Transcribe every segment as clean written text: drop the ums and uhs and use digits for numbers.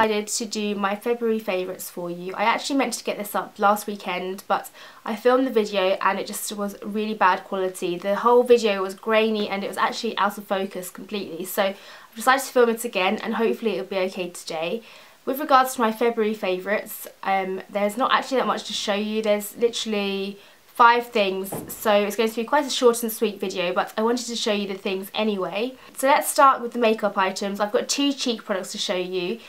decided to do my February favourites for you. I actually meant to get this up last weekend, but I filmed the video and it just was really bad quality. The whole video was grainy and it was actually out of focus completely, so I've decided to film it again and hopefully it'll be okay today. With regards to my February favourites, there's not actually that much to show you. There's literally 5 things, so it's going to be quite a short and sweet video, but I wanted to show you the things anyway. So let's start with the makeup items. I've got 2 cheek products to show you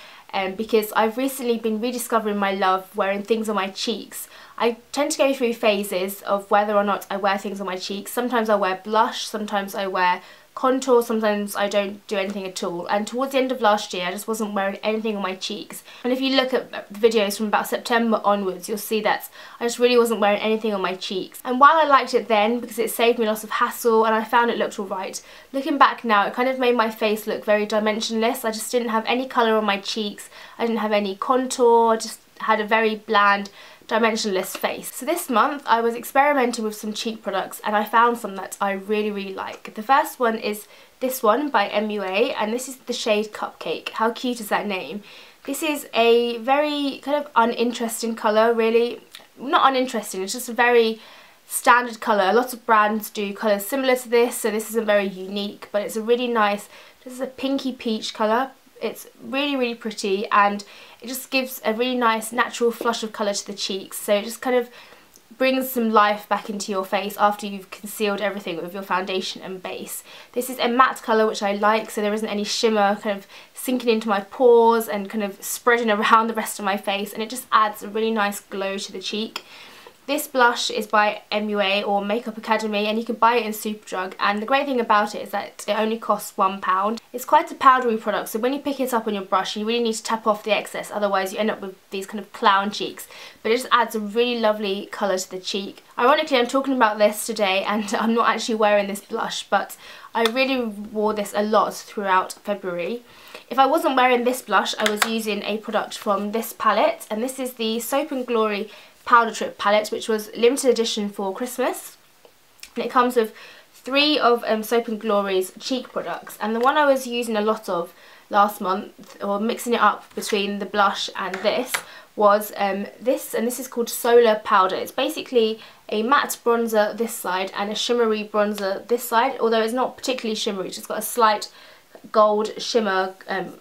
because I've recently been rediscovering my love wearing things on my cheeks. I tend to go through phases of whether or not I wear things on my cheeks. Sometimes I wear blush, sometimes I wear contour, sometimes I don't do anything at all, and towards the end of last year I just wasn't wearing anything on my cheeks. And if you look at videos from about September onwards, you'll see that I just really wasn't wearing anything on my cheeks. And while I liked it then because it saved me lots of hassle and I found it looked alright, looking back now it kind of made my face look very dimensionless. I just didn't have any colour on my cheeks, I didn't have any contour, just had a very bland dimensionless face. So this month I was experimenting with some cheek products and I found some that I really like. The first one is this one by MUA and this is the shade Cupcake. How cute is that name? This is a very kind of uninteresting colour, really. Not uninteresting, it's just a very standard colour. Lots of brands do colours similar to this, so this isn't very unique, but it's a really nice, this is a pinky peach colour. It's really pretty and it just gives a really nice natural flush of colour to the cheeks, so it just kind of brings some life back into your face after you've concealed everything with your foundation and base. This is a matte colour which I like, so there isn't any shimmer kind of sinking into my pores and kind of spreading around the rest of my face, and it just adds a really nice glow to the cheek. This blush is by MUA or Makeup Academy and you can buy it in Superdrug, and the great thing about it is that it only costs £1. It's quite a powdery product, so when you pick it up on your brush you really need to tap off the excess, otherwise you end up with these kind of clown cheeks, but it just adds a really lovely colour to the cheek. Ironically I'm talking about this today and I'm not actually wearing this blush, but I really wore this a lot throughout February. If I wasn't wearing this blush I was using a product from this palette, and this is the Soap & Glory Powder Trip palette, which was limited edition for Christmas, and it comes with 3 of Soap & Glory's cheek products, and the one I was using a lot of last month, or mixing it up between the blush and this, was this, and this is called Solar Powder. It's basically a matte bronzer this side and a shimmery bronzer this side, although it's not particularly shimmery, it's just got a slight gold shimmer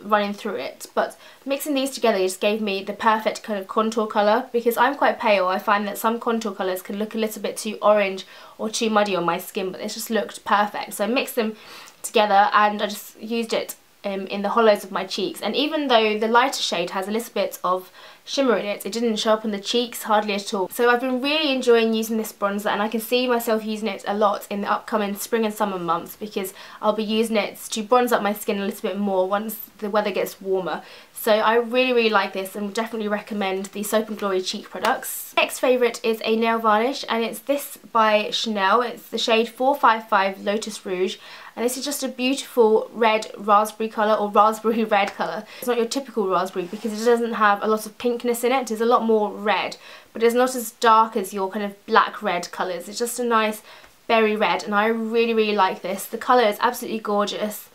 running through it, but mixing these together just gave me the perfect kind of contour colour. Because I'm quite pale, I find that some contour colours can look a little bit too orange or too muddy on my skin, but this just looked perfect. So I mixed them together and I just used it in the hollows of my cheeks, and even though the lighter shade has a little bit of shimmer in it, it didn't show up on the cheeks hardly at all. So I've been really enjoying using this bronzer, and I can see myself using it a lot in the upcoming spring and summer months because I'll be using it to bronze up my skin a little bit more once the weather gets warmer. So I really like this and would definitely recommend the Soap & Glory cheek products. Next favourite is a nail varnish, and it's this by Chanel. It's the shade 455 Lotus Rouge, and this is just a beautiful red raspberry colour, or raspberry red colour. It's not your typical raspberry because it doesn't have a lot of pinkness in it. It's a lot more red, but it's not as dark as your kind of black red colours. It's just a nice berry red, and I really like this. The colour is absolutely gorgeous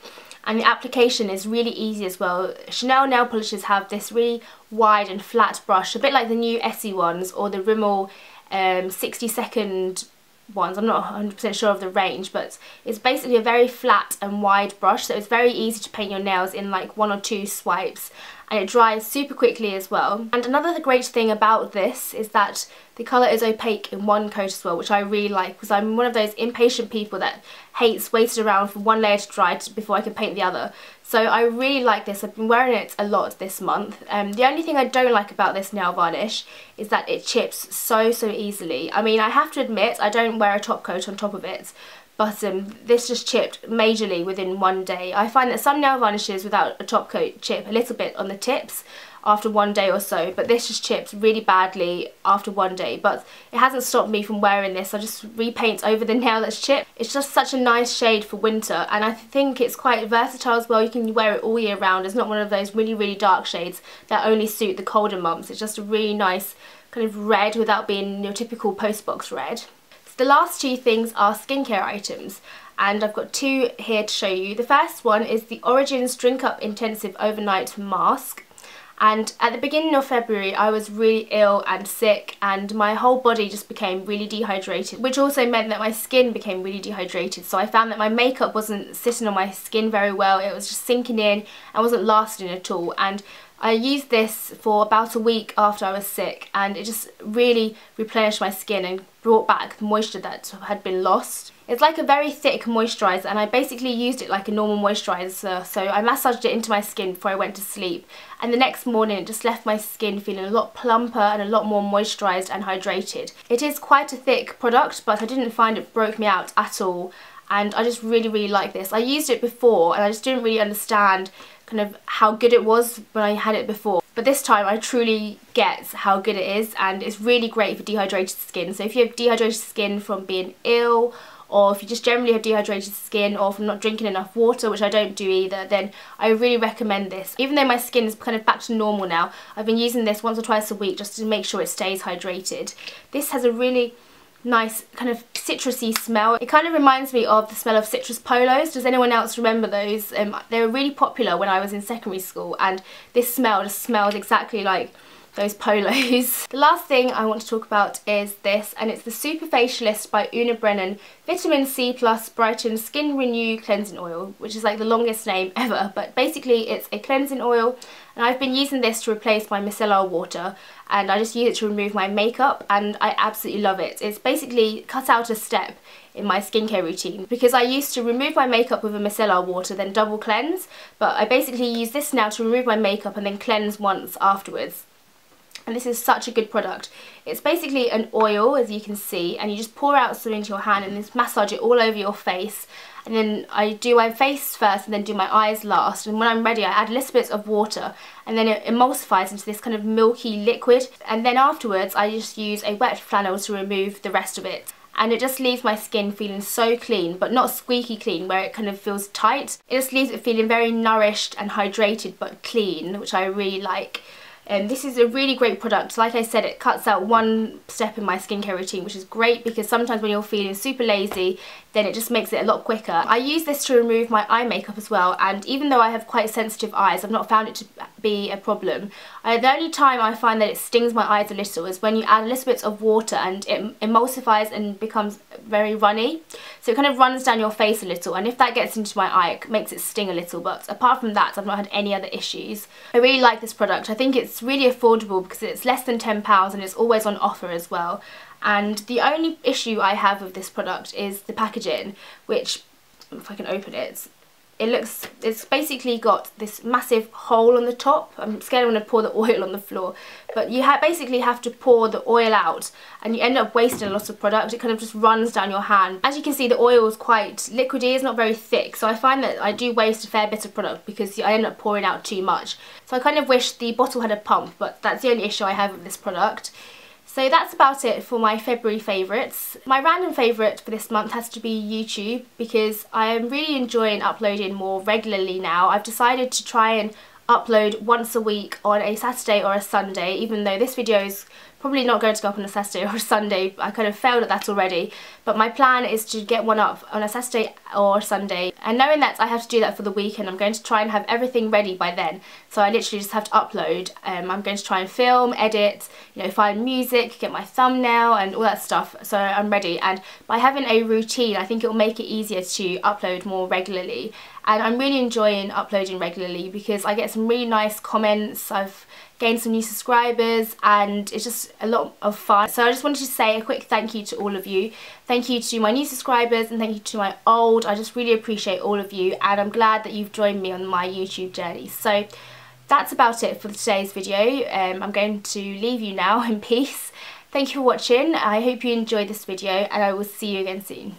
and the application is really easy as well. Chanel nail polishes have this really wide and flat brush, a bit like the new Essie ones or the Rimmel 60-second ones. I'm not 100% sure of the range, but it's basically a very flat and wide brush, so it's very easy to paint your nails in like 1 or 2 swipes, and it dries super quickly as well. And another great thing about this is that the colour is opaque in one coat as well, which I really like because I'm one of those impatient people that hates waiting around for one layer to dry before I can paint the other. So I really like this. I've been wearing it a lot this month. The only thing I don't like about this nail varnish is that it chips so easily. I mean, I have to admit I don't wear a top coat on top of it, but this just chipped majorly within 1 day. I find that some nail varnishes without a top coat chip a little bit on the tips after 1 day or so, but this just chipped really badly after 1 day. But it hasn't stopped me from wearing this. I just repaint over the nail that's chipped. It's just such a nice shade for winter, and I think it's quite versatile as well. You can wear it all year round. It's not one of those really dark shades that only suit the colder months. It's just a really nice kind of red without being your typical postbox red. So the last 2 things are skincare items, and I've got 2 here to show you. The first one is the Origins Drink Up Intensive Overnight Mask. And at the beginning of February I was really ill and sick, and my whole body just became really dehydrated, which also meant that my skin became really dehydrated. So I found that my makeup wasn't sitting on my skin very well, it was just sinking in and wasn't lasting at all. And I used this for about a week after I was sick, and it just really replenished my skin and brought back the moisture that had been lost. It's like a very thick moisturiser, and I basically used it like a normal moisturiser. So I massaged it into my skin before I went to sleep, and the next morning it just left my skin feeling a lot plumper and a lot more moisturised and hydrated. It is quite a thick product, but I didn't find it broke me out at all, and I just really like this. I used it before and I just didn't really understand kind of how good it was when I had it before, but this time I truly get how good it is, and it's really great for dehydrated skin. So if you have dehydrated skin from being ill, or if you just generally have dehydrated skin, or from not drinking enough water, which I don't do either, then I really recommend this. Even though my skin is kind of back to normal now, I've been using this once or twice a week just to make sure it stays hydrated. This has a really nice kind of citrusy smell. It kind of reminds me of the smell of citrus polos. Does anyone else remember those? They were really popular when I was in secondary school, and this smell just smells exactly like those polos. The last thing I want to talk about is this, and it's the Superfacialist by Brennan Vitamin C Plus Brighten Skin Renew Cleansing Oil, which is like the longest name ever, but basically it's a cleansing oil, and I've been using this to replace my micellar water, and I just use it to remove my makeup, and I absolutely love it. It's basically cut out a step in my skincare routine, because I used to remove my makeup with a micellar water then double cleanse, but I basically use this now to remove my makeup and then cleanse once afterwards. And this is such a good product. It's basically an oil, as you can see, and you just pour out some into your hand and just massage it all over your face. And then I do my face first and then do my eyes last, and when I'm ready I add a little bit of water, and then it emulsifies into this kind of milky liquid, and then afterwards I just use a wet flannel to remove the rest of it. And it just leaves my skin feeling so clean, but not squeaky clean where it kind of feels tight. It just leaves it feeling very nourished and hydrated but clean, which I really like. This is a really great product. Like I said, it cuts out one step in my skincare routine, which is great because sometimes when you're feeling super lazy, then it just makes it a lot quicker. I use this to remove my eye makeup as well, and even though I have quite sensitive eyes, I've not found it to be a problem. The only time I find that it stings my eyes a little is when you add a little bit of water and it emulsifies and becomes very runny. So it kind of runs down your face a little, and if that gets into my eye, it makes it sting a little, but apart from that, I've not had any other issues. I really like this product. I think it's really affordable because it's less than £10 and it's always on offer as well. And the only issue I have with this product is the packaging, which, if I can open it, it's basically got this massive hole on the top. I'm scared I'm going to pour the oil on the floor, but you basically have to pour the oil out, and you end up wasting a lot of product. It kind of just runs down your hand. As you can see, the oil is quite liquidy, it's not very thick, so I find that I do waste a fair bit of product because I end up pouring out too much. So I kind of wish the bottle had a pump, but that's the only issue I have with this product. So that's about it for my February favourites. My random favourite for this month has to be YouTube, because I am really enjoying uploading more regularly now. I've decided to try and upload once a week on a Saturday or a Sunday, even though this video is probably not going to go up on a Saturday or a Sunday. I kind of failed at that already, but my plan is to get one up on a Saturday or a Sunday, and knowing that I have to do that for the weekend, I'm going to try and have everything ready by then, so I literally just have to upload. I'm going to try and film, edit, find music, get my thumbnail and all that stuff, so I'm ready. And by having a routine, I think it will make it easier to upload more regularly, and I'm really enjoying uploading regularly because I get some really nice comments. I've gained some new subscribers and it's just a lot of fun. So I just wanted to say a quick thank you to all of you. Thank you to my new subscribers and thank you to my old. I just really appreciate all of you, and I'm glad that you've joined me on my YouTube journey. So that's about it for today's video. I'm going to leave you now in peace. Thank you for watching. I hope you enjoyed this video, and I will see you again soon.